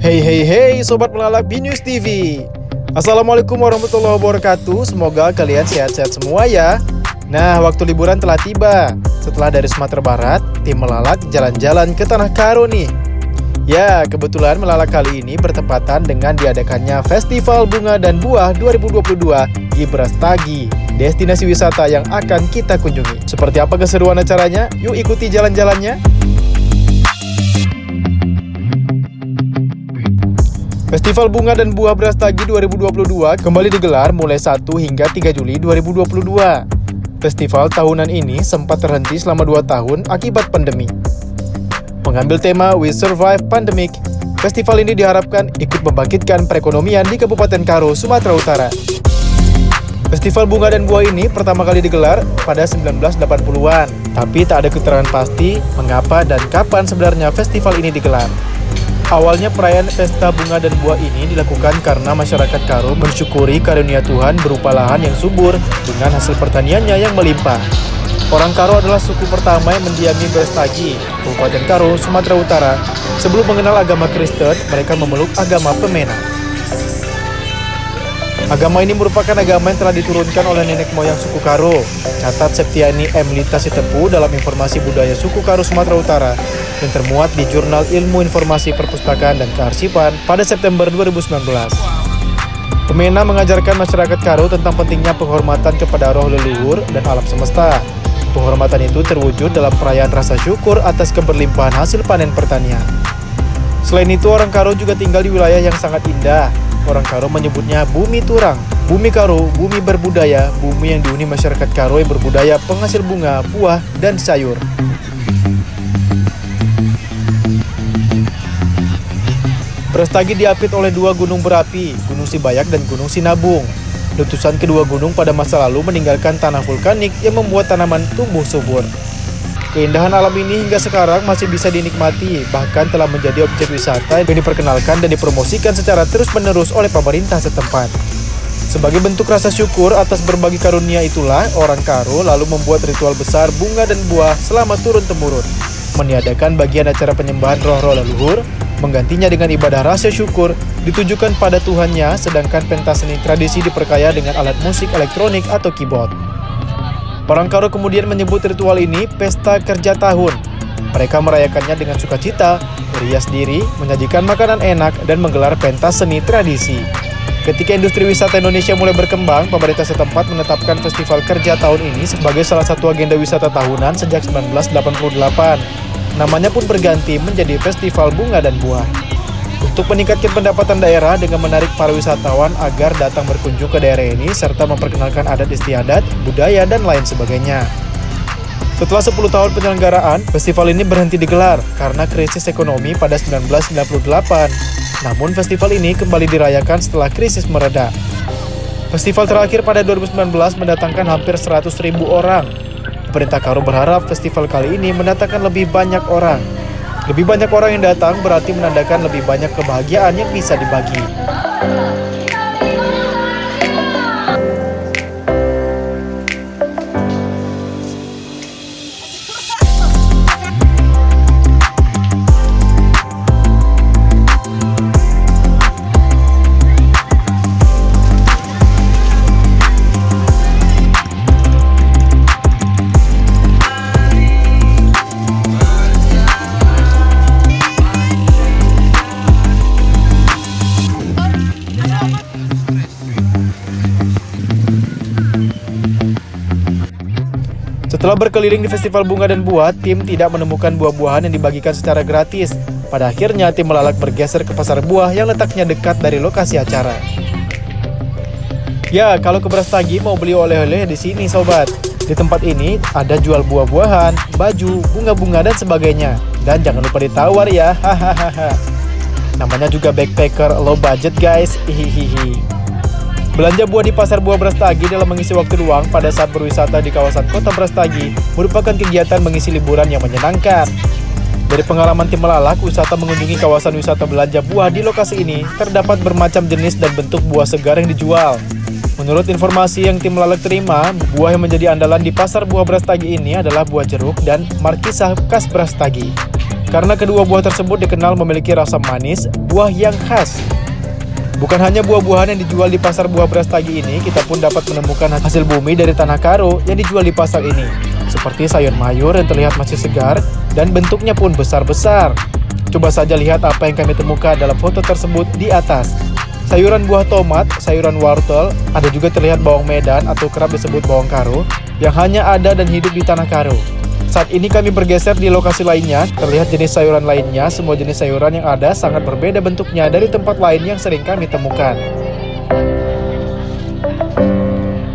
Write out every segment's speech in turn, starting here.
Hey hey hey Sobat Melalak BNews TV. Assalamualaikum warahmatullahi wabarakatuh. Semoga kalian sehat-sehat semua ya. Nah, waktu liburan telah tiba. Setelah dari Sumatera Barat, tim Melalak jalan-jalan ke Tanah Karo nih. Ya, kebetulan Melalak kali ini bertepatan dengan diadakannya Festival Bunga dan Buah 2022 di Brastagi, destinasi wisata yang akan kita kunjungi. Seperti apa keseruan acaranya? Yuk ikuti jalan-jalannya. Festival Bunga dan Buah Brastagi 2022 kembali digelar mulai 1 hingga 3 Juli 2022. Festival tahunan ini sempat terhenti selama 2 tahun akibat pandemi. Mengambil tema We Survive Pandemic, festival ini diharapkan ikut membangkitkan perekonomian di Kabupaten Karo, Sumatera Utara. Festival Bunga dan Buah ini pertama kali digelar pada 1980-an, tapi tak ada keterangan pasti mengapa dan kapan sebenarnya festival ini digelar. Awalnya perayaan Pesta Bunga dan Buah ini dilakukan karena masyarakat Karo mensyukuri karunia Tuhan berupa lahan yang subur dengan hasil pertaniannya yang melimpah. Orang Karo adalah suku pertama yang mendiami Brastagi, Kabupaten Karo, Sumatera Utara. Sebelum mengenal agama Kristen, mereka memeluk agama Pemena. Agama ini merupakan agama yang telah diturunkan oleh nenek moyang suku Karo. Catat Septiani M. Lita Sitepu dalam Informasi Budaya Suku Karo Sumatera Utara yang termuat di Jurnal Ilmu Informasi Perpustakaan dan Kearsipan pada September 2019. Pemena mengajarkan masyarakat Karo tentang pentingnya penghormatan kepada roh leluhur dan alam semesta. Penghormatan itu terwujud dalam perayaan rasa syukur atas keberlimpahan hasil panen pertanian. Selain itu, orang Karo juga tinggal di wilayah yang sangat indah. Orang Karo menyebutnya Bumi Turang. Bumi Karo, bumi berbudaya, bumi yang dihuni masyarakat Karo yang berbudaya penghasil bunga, buah, dan sayur. Brastagi diapit oleh 2 gunung berapi, Gunung Sibayak dan Gunung Sinabung. Letusan kedua gunung pada masa lalu meninggalkan tanah vulkanik yang membuat tanaman tumbuh subur. Keindahan alam ini hingga sekarang masih bisa dinikmati, bahkan telah menjadi objek wisata yang diperkenalkan dan dipromosikan secara terus-menerus oleh pemerintah setempat. Sebagai bentuk rasa syukur atas berbagi karunia itulah, orang Karo lalu membuat ritual besar bunga dan buah selama turun-temurun, meniadakan bagian acara penyembahan roh-roh leluhur, menggantinya dengan ibadah rasa syukur ditujukan pada Tuhannya, sedangkan pentas seni tradisi diperkaya dengan alat musik elektronik atau keyboard. Orang Karo kemudian menyebut ritual ini Pesta Kerja Tahun. Mereka merayakannya dengan sukacita, merias diri, menyajikan makanan enak, dan menggelar pentas seni tradisi. Ketika industri wisata Indonesia mulai berkembang, pemerintah setempat menetapkan Festival Kerja Tahun ini sebagai salah satu agenda wisata tahunan sejak 1988. Namanya pun berganti menjadi Festival Bunga dan Buah. Untuk meningkatkan pendapatan daerah dengan menarik para wisatawan agar datang berkunjung ke daerah ini serta memperkenalkan adat istiadat, budaya, dan lain sebagainya. Setelah 10 tahun penyelenggaraan, festival ini berhenti digelar karena krisis ekonomi pada 1998. Namun festival ini kembali dirayakan setelah krisis mereda. Festival terakhir pada 2019 mendatangkan hampir 100.000 orang. Pemerintah Karo berharap festival kali ini mendatangkan lebih banyak orang. Lebih banyak orang yang datang berarti menandakan lebih banyak kebahagiaan yang bisa dibagi. Setelah berkeliling di Festival Bunga dan Buah, tim tidak menemukan buah-buahan yang dibagikan secara gratis. Pada akhirnya, tim Melalak bergeser ke pasar buah yang letaknya dekat dari lokasi acara. Ya, kalau ke Brastagi mau beli oleh-oleh di sini, sobat. Di tempat ini ada jual buah-buahan, baju, bunga-bunga, dan sebagainya. Dan jangan lupa ditawar ya, hahaha. Namanya juga backpacker low budget, guys. Hihihi. Belanja buah di Pasar Buah Brastagi dalam mengisi waktu luang pada saat berwisata di kawasan kota Brastagi merupakan kegiatan mengisi liburan yang menyenangkan. Dari pengalaman tim Melalak, wisata mengunjungi kawasan wisata belanja buah di lokasi ini terdapat bermacam jenis dan bentuk buah segar yang dijual. Menurut informasi yang tim Melalak terima, buah yang menjadi andalan di Pasar Buah Brastagi ini adalah buah jeruk dan markisah khas Brastagi. karena kedua buah tersebut dikenal memiliki rasa manis, buah yang khas. Bukan hanya buah-buahan yang dijual di pasar buah Brastagi ini, kita pun dapat menemukan hasil bumi dari Tanah Karo yang dijual di pasar ini, seperti sayur mayur yang terlihat masih segar dan bentuknya pun besar-besar. Coba saja lihat apa yang kami temukan dalam foto tersebut di atas. Sayuran buah tomat, sayuran wortel, ada juga terlihat bawang medan atau kerap disebut bawang karo yang hanya ada dan hidup di Tanah Karo. Saat ini kami bergeser di lokasi lainnya, terlihat jenis sayuran lainnya. Semua jenis sayuran yang ada sangat berbeda bentuknya dari tempat lain yang sering kami temukan.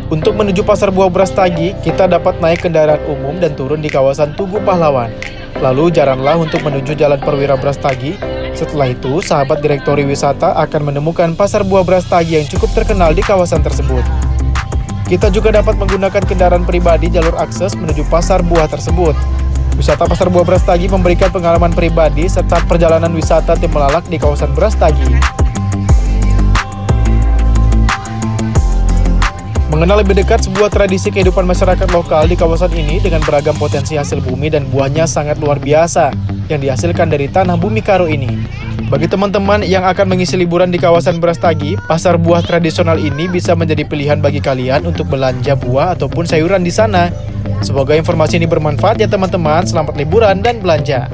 Untuk menuju pasar buah Brastagi, kita dapat naik kendaraan umum dan turun di kawasan Tugu Pahlawan. Lalu jalanlah untuk menuju Jalan Perwira Brastagi. Setelah itu, sahabat Direktori Wisata akan menemukan pasar buah Brastagi yang cukup terkenal di kawasan tersebut. Kita juga dapat menggunakan kendaraan pribadi jalur akses menuju pasar buah tersebut. Wisata pasar buah Brastagi memberikan pengalaman pribadi serta perjalanan wisata tim melalak di kawasan Brastagi. Mengenal lebih dekat sebuah tradisi kehidupan masyarakat lokal di kawasan ini dengan beragam potensi hasil bumi dan buahnya sangat luar biasa yang dihasilkan dari tanah bumi karo ini. Bagi teman-teman yang akan mengisi liburan di kawasan Brastagi, pasar buah tradisional ini bisa menjadi pilihan bagi kalian untuk belanja buah ataupun sayuran di sana. Semoga informasi ini bermanfaat ya teman-teman. Selamat liburan dan belanja.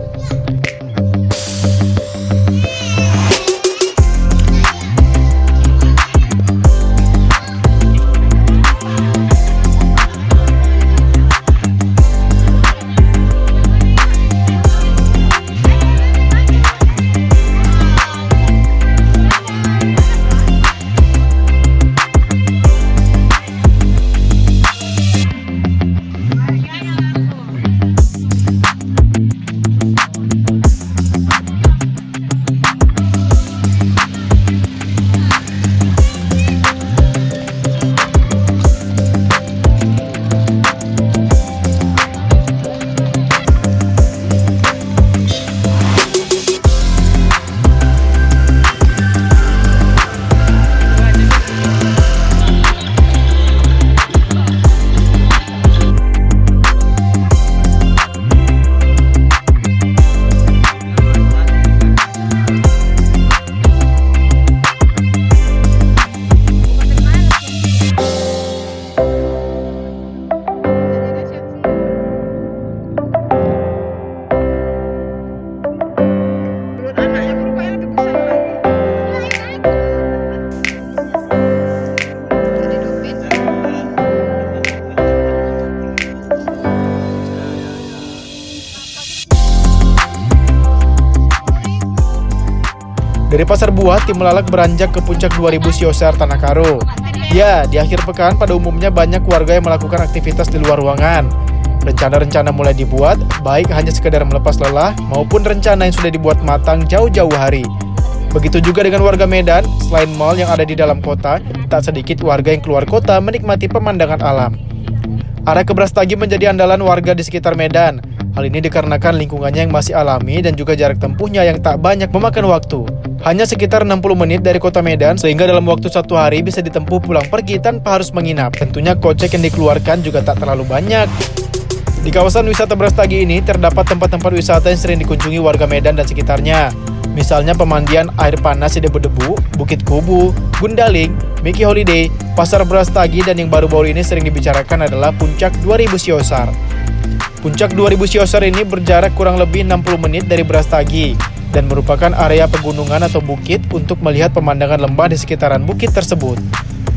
Dari pasar buah, tim melalak beranjak ke puncak 2000 Siosar Tanah Karo. Ya, di akhir pekan pada umumnya banyak warga yang melakukan aktivitas di luar ruangan. Rencana-rencana mulai dibuat, baik hanya sekedar melepas lelah maupun rencana yang sudah dibuat matang jauh-jauh hari. Begitu juga dengan warga Medan, selain mal yang ada di dalam kota, tak sedikit warga yang keluar kota menikmati pemandangan alam. Area ke Brastagi menjadi andalan warga di sekitar Medan. Hal ini dikarenakan lingkungannya yang masih alami dan juga jarak tempuhnya yang tak banyak memakan waktu. Hanya sekitar 60 menit dari kota Medan, sehingga dalam waktu 1 hari bisa ditempuh pulang pergi tanpa harus menginap. Tentunya kocek yang dikeluarkan juga tak terlalu banyak. Di kawasan wisata Brastagi ini terdapat tempat-tempat wisata yang sering dikunjungi warga Medan dan sekitarnya. Misalnya pemandian air panas Debu-Debu, Bukit Kubu, Gundaling, Mickey Holiday, Pasar Brastagi, dan yang baru-baru ini sering dibicarakan adalah Puncak 2000 Siosar. Puncak 2000 Siosar ini berjarak kurang lebih 60 menit dari Brastagi dan merupakan area pegunungan atau bukit untuk melihat pemandangan lembah di sekitaran bukit tersebut.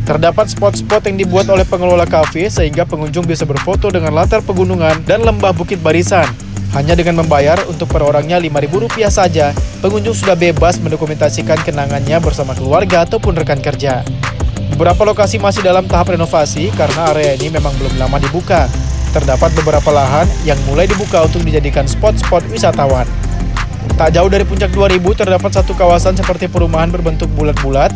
Terdapat spot-spot yang dibuat oleh pengelola kafe sehingga pengunjung bisa berfoto dengan latar pegunungan dan lembah bukit barisan. Hanya dengan membayar untuk per orangnya Rp5.000 saja, pengunjung sudah bebas mendokumentasikan kenangannya bersama keluarga ataupun rekan kerja. Beberapa lokasi masih dalam tahap renovasi karena area ini memang belum lama dibuka. Terdapat beberapa lahan yang mulai dibuka untuk dijadikan spot-spot wisatawan. Tak jauh dari Puncak 2000 terdapat satu kawasan seperti perumahan berbentuk bulat-bulat.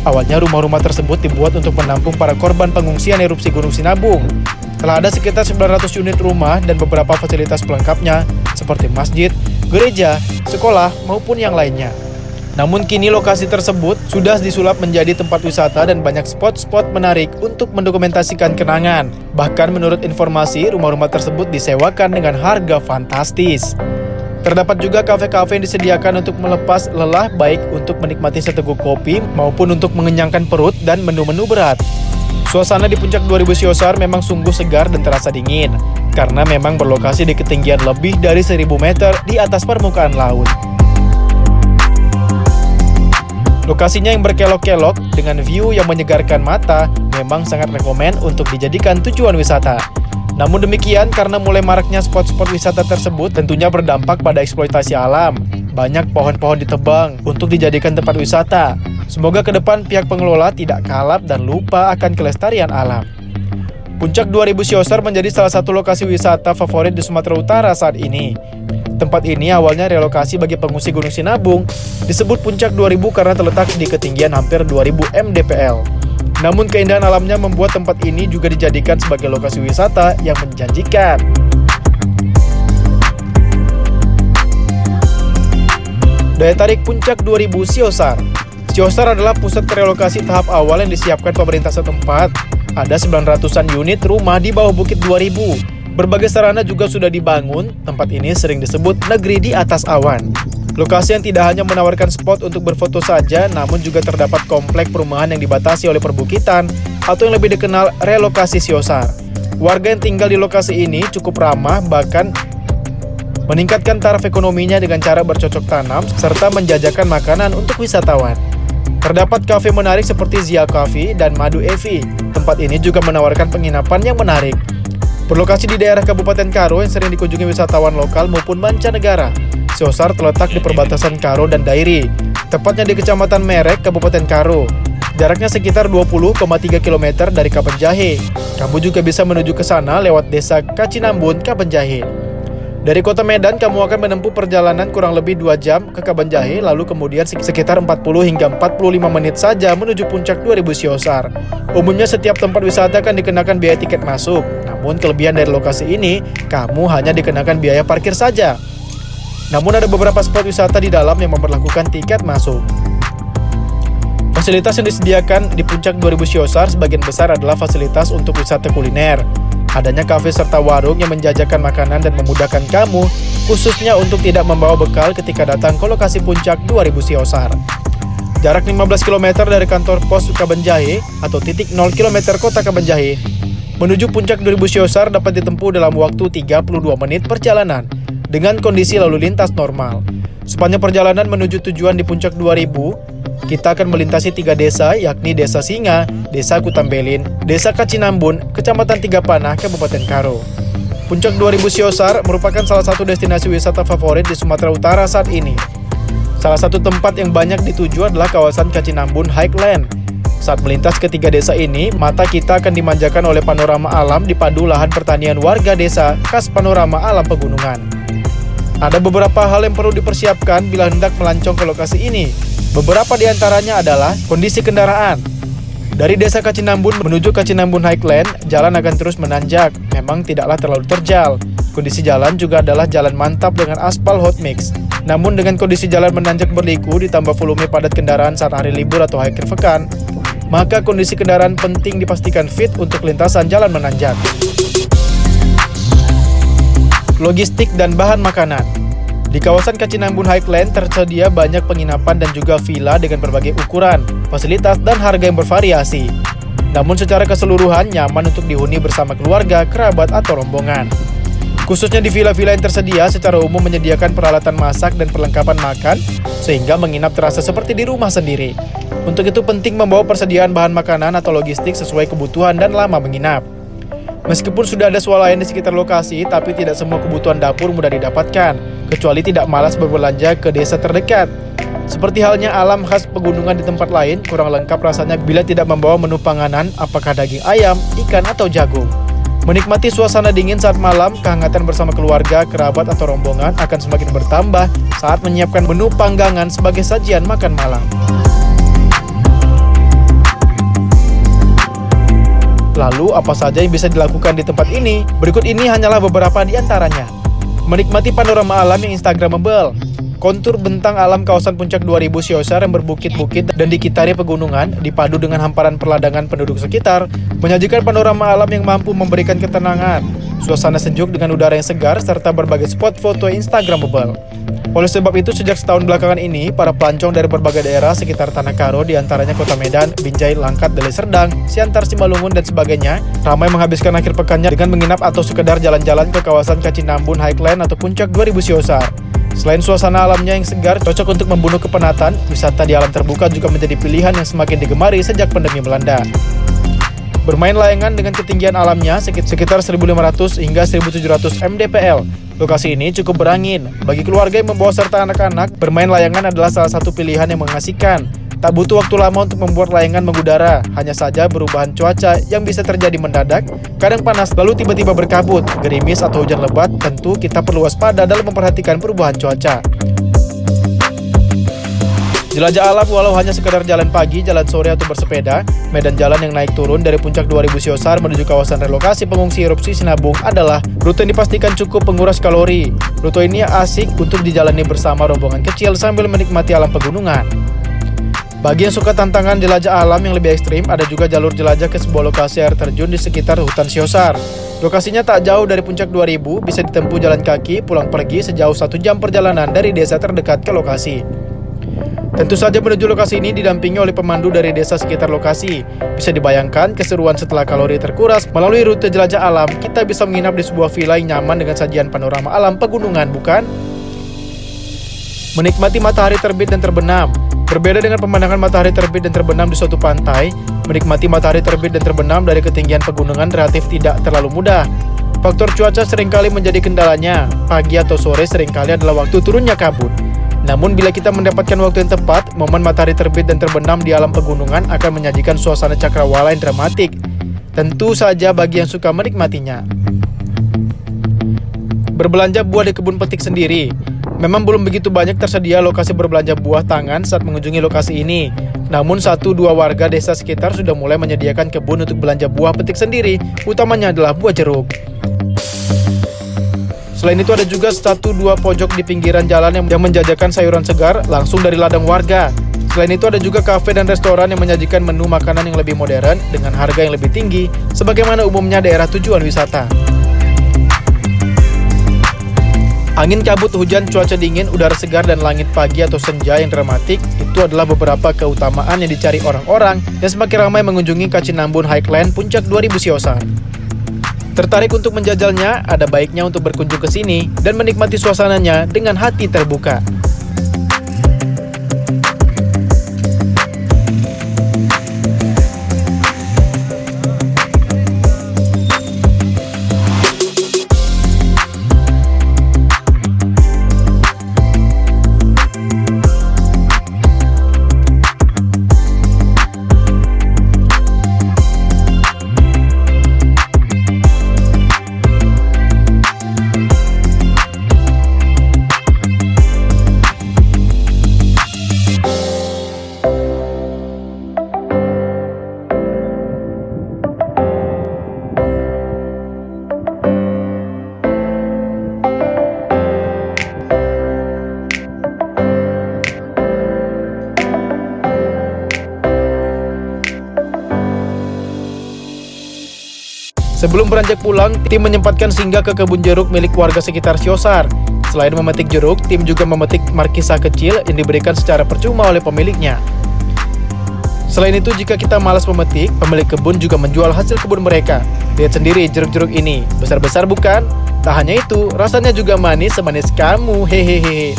Awalnya rumah-rumah tersebut dibuat untuk menampung para korban pengungsian erupsi Gunung Sinabung. Telah ada sekitar 900 unit rumah dan beberapa fasilitas pelengkapnya seperti masjid, gereja, sekolah, maupun yang lainnya. Namun kini lokasi tersebut sudah disulap menjadi tempat wisata dan banyak spot-spot menarik untuk mendokumentasikan kenangan. Bahkan menurut informasi, rumah-rumah tersebut disewakan dengan harga fantastis. Terdapat juga kafe-kafe yang disediakan untuk melepas lelah, baik untuk menikmati seteguk kopi maupun untuk mengenyangkan perut dan menu-menu berat. Suasana di Puncak 2000 Siosar memang sungguh segar dan terasa dingin, karena memang berlokasi di ketinggian lebih dari 1000 meter di atas permukaan laut. Lokasinya yang berkelok-kelok dengan view yang menyegarkan mata memang sangat rekomen untuk dijadikan tujuan wisata. Namun demikian, karena mulai maraknya spot-spot wisata tersebut tentunya berdampak pada eksploitasi alam. Banyak pohon-pohon ditebang untuk dijadikan tempat wisata. Semoga ke depan pihak pengelola tidak kalap dan lupa akan kelestarian alam. Puncak 2000 Siosar menjadi salah satu lokasi wisata favorit di Sumatera Utara saat ini. Tempat ini awalnya relokasi bagi pengungsi Gunung Sinabung, disebut Puncak 2000 karena terletak di ketinggian hampir 2000 mdpl. Namun keindahan alamnya membuat tempat ini juga dijadikan sebagai lokasi wisata yang menjanjikan. Daya tarik Puncak 2000 Siosar. Siosar adalah pusat relokasi tahap awal yang disiapkan pemerintah setempat. Ada 900-an unit rumah di bawah Bukit 2000. Berbagai sarana juga sudah dibangun. Tempat ini sering disebut negeri di atas awan. Lokasi yang tidak hanya menawarkan spot untuk berfoto saja, namun juga terdapat komplek perumahan yang dibatasi oleh perbukitan atau yang lebih dikenal relokasi Siosar. Warga yang tinggal di lokasi ini cukup ramah, bahkan meningkatkan taraf ekonominya dengan cara bercocok tanam serta menjajakan makanan untuk wisatawan. Terdapat kafe menarik seperti Zia Coffee dan Madu Evi. Tempat ini juga menawarkan penginapan yang menarik. Berlokasi di daerah Kabupaten Karo yang sering dikunjungi wisatawan lokal maupun mancanegara, Siosar terletak di perbatasan Karo dan Dairi, tepatnya di Kecamatan Merek, Kabupaten Karo. Jaraknya sekitar 20,3 km dari Kapenjahe. Kamu juga bisa menuju ke sana lewat desa Kacinambun, Kapenjahe. Dari kota Medan, kamu akan menempuh perjalanan kurang lebih 2 jam ke Kapenjahe, lalu kemudian sekitar 40 hingga 45 menit saja menuju Puncak 2000 Siosar. Umumnya setiap tempat wisata akan dikenakan biaya tiket masuk, namun kelebihan dari lokasi ini, kamu hanya dikenakan biaya parkir saja. Namun ada beberapa spot wisata di dalam yang memperlakukan tiket masuk. Fasilitas yang disediakan di Puncak 2000 Siosar sebagian besar adalah fasilitas untuk wisata kuliner. Adanya kafe serta warung yang menjajakan makanan dan memudahkan kamu, khususnya untuk tidak membawa bekal ketika datang ke lokasi Puncak 2000 Siosar. Jarak 15 km dari kantor pos Kapenjahe atau titik 0 km kota Kapenjahe, menuju Puncak 2000 Siosar dapat ditempuh dalam waktu 32 menit perjalanan dengan kondisi lalu lintas normal. Sepanjang perjalanan menuju tujuan di Puncak 2000, kita akan melintasi 3 desa, yakni Desa Singa, Desa Kutambelin, Desa Kacinambun, Kecamatan Tiga Panah, Kabupaten Karo. Puncak 2000 Siosar merupakan salah satu destinasi wisata favorit di Sumatera Utara saat ini. Salah satu tempat yang banyak dituju adalah kawasan Kacinambun Highland. Saat melintas ke 3 desa ini, mata kita akan dimanjakan oleh panorama alam dipadu lahan pertanian warga desa khas panorama alam pegunungan. Ada beberapa hal yang perlu dipersiapkan bila hendak melancong ke lokasi ini. Beberapa di antaranya adalah kondisi kendaraan. Dari desa Kacinambun menuju Kacinambun Highland, jalan akan terus menanjak, memang tidaklah terlalu terjal. Kondisi jalan juga adalah jalan mantap dengan aspal hot mix. Namun dengan kondisi jalan menanjak berliku ditambah volume padat kendaraan saat hari libur atau akhir pekan, maka kondisi kendaraan penting dipastikan fit untuk lintasan jalan menanjak. Logistik dan bahan makanan. Di kawasan Kacinambun Highland tersedia banyak penginapan dan juga villa dengan berbagai ukuran, fasilitas, dan harga yang bervariasi. Namun secara keseluruhan nyaman untuk dihuni bersama keluarga, kerabat, atau rombongan. Khususnya di villa-villa yang tersedia secara umum menyediakan peralatan masak dan perlengkapan makan, sehingga menginap terasa seperti di rumah sendiri. Untuk itu penting membawa persediaan bahan makanan atau logistik sesuai kebutuhan dan lama menginap. Meskipun sudah ada swalayan di sekitar lokasi, tapi tidak semua kebutuhan dapur mudah didapatkan, kecuali tidak malas berbelanja ke desa terdekat. Seperti halnya alam khas pegunungan di tempat lain, kurang lengkap rasanya bila tidak membawa menu panganan, apakah daging ayam, ikan, atau jagung. Menikmati suasana dingin saat malam, kehangatan bersama keluarga, kerabat, atau rombongan akan semakin bertambah saat menyiapkan menu panggangan sebagai sajian makan malam. Lalu, apa saja yang bisa dilakukan di tempat ini? Berikut ini hanyalah beberapa di antaranya. Menikmati panorama alam yang instagramable. Kontur bentang alam kawasan Puncak 2000 Siosar yang berbukit-bukit dan dikitari pegunungan, dipadu dengan hamparan perladangan penduduk sekitar, menyajikan panorama alam yang mampu memberikan ketenangan. suasana sejuk dengan udara yang segar, serta berbagai spot foto Instagramable. Oleh sebab itu, sejak setahun belakangan ini, para pelancong dari berbagai daerah sekitar Tanah Karo, diantaranya Kota Medan, Binjai, Langkat, Deli Serdang, Siantar, Simalungun, dan sebagainya, ramai menghabiskan akhir pekannya dengan menginap atau sekedar jalan-jalan ke kawasan Kacinambun Highland atau Puncak 2000 Siosar. Selain suasana alamnya yang segar, cocok untuk membunuh kepenatan, wisata di alam terbuka juga menjadi pilihan yang semakin digemari sejak pandemi melanda. Bermain layangan dengan ketinggian alamnya sekitar 1.500 hingga 1.700 mdpl. Lokasi ini cukup berangin. Bagi keluarga yang membawa serta anak-anak, bermain layangan adalah salah satu pilihan yang mengasihkan. Tak butuh waktu lama untuk membuat layangan mengudara, hanya saja perubahan cuaca yang bisa terjadi mendadak, kadang panas lalu tiba-tiba berkabut, gerimis atau hujan lebat. Tentu kita perlu waspada dalam memperhatikan perubahan cuaca. Jelajah alam walau hanya sekedar jalan pagi, jalan sore atau bersepeda, medan jalan yang naik turun dari Puncak 2000 Siosar menuju kawasan relokasi pengungsi erupsi Sinabung adalah rute yang dipastikan cukup penguras kalori. Rute ini asik untuk dijalani bersama rombongan kecil sambil menikmati alam pegunungan. Bagi yang suka tantangan jelajah alam yang lebih ekstrim, ada juga jalur jelajah ke sebuah lokasi air terjun di sekitar hutan Siosar. Lokasinya tak jauh dari Puncak 2000, bisa ditempuh jalan kaki pulang pergi sejauh 1 jam perjalanan dari desa terdekat ke lokasi. Tentu saja menuju lokasi ini didampingi oleh pemandu dari desa sekitar lokasi. Bisa dibayangkan keseruan setelah kalori terkuras. Melalui rute jelajah alam, kita bisa menginap di sebuah villa yang nyaman dengan sajian panorama alam pegunungan, bukan? Menikmati matahari terbit dan terbenam. Berbeda dengan pemandangan matahari terbit dan terbenam di suatu pantai, menikmati matahari terbit dan terbenam dari ketinggian pegunungan relatif tidak terlalu mudah. Faktor cuaca seringkali menjadi kendalanya. Pagi atau sore seringkali adalah waktu turunnya kabut. Namun bila kita mendapatkan waktu yang tepat, momen matahari terbit dan terbenam di alam pegunungan akan menyajikan suasana cakrawala yang dramatik. Tentu saja bagi yang suka menikmatinya. Berbelanja buah di kebun petik sendiri. Memang belum begitu banyak tersedia lokasi berbelanja buah tangan saat mengunjungi lokasi ini. Namun 1-2 warga desa sekitar sudah mulai menyediakan kebun untuk belanja buah petik sendiri, utamanya adalah buah jeruk. Selain itu ada juga 1-2 pojok di pinggiran jalan yang menjajakan sayuran segar langsung dari ladang warga. Selain itu ada juga kafe dan restoran yang menyajikan menu makanan yang lebih modern dengan harga yang lebih tinggi, sebagaimana umumnya daerah tujuan wisata. Angin kabut, hujan, cuaca dingin, udara segar, dan langit pagi atau senja yang dramatik, itu adalah beberapa keutamaan yang dicari orang-orang yang semakin ramai mengunjungi Kacinambun Highland Puncak 2000 Siosar. Tertarik untuk menjajalnya, ada baiknya untuk berkunjung ke sini dan menikmati suasananya dengan hati terbuka. Sebelum beranjak pulang, tim menyempatkan singgah ke kebun jeruk milik warga sekitar Siosar. Selain memetik jeruk, tim juga memetik markisa kecil yang diberikan secara percuma oleh pemiliknya. Selain itu, jika kita malas memetik, pemilik kebun juga menjual hasil kebun mereka. Lihat sendiri jeruk-jeruk ini, besar-besar bukan? Tak hanya itu, rasanya juga manis semanis kamu, hehehe.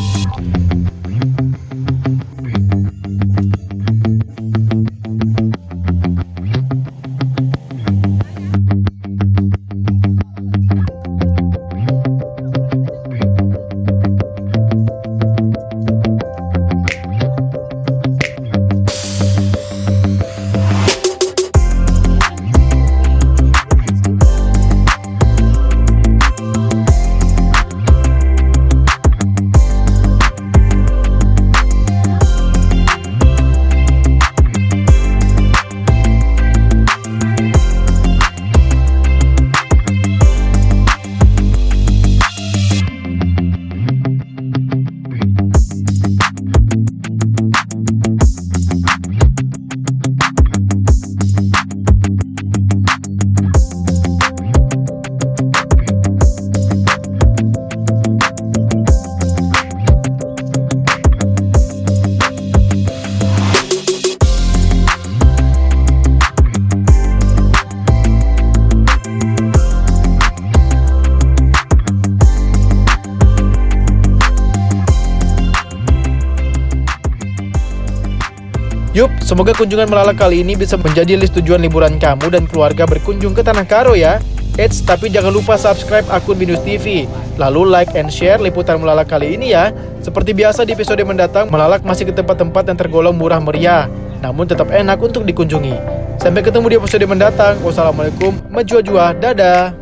Yup, semoga kunjungan Melala kali ini bisa menjadi list tujuan liburan kamu dan keluarga berkunjung ke Tanah Karo ya. Eits, tapi jangan lupa subscribe akun Binus TV. Lalu like and share liputan Melala kali ini ya. Seperti biasa di episode mendatang, Melalak masih ke tempat-tempat yang tergolong murah meriah, namun tetap enak untuk dikunjungi. Sampai ketemu di episode mendatang. Wassalamualaikum, majua-jua, dadah.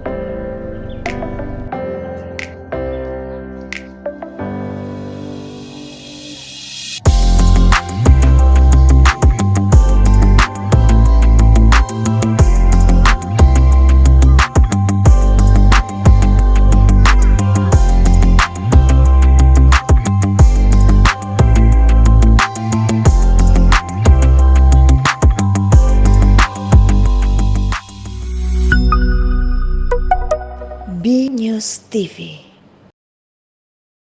BNews TV.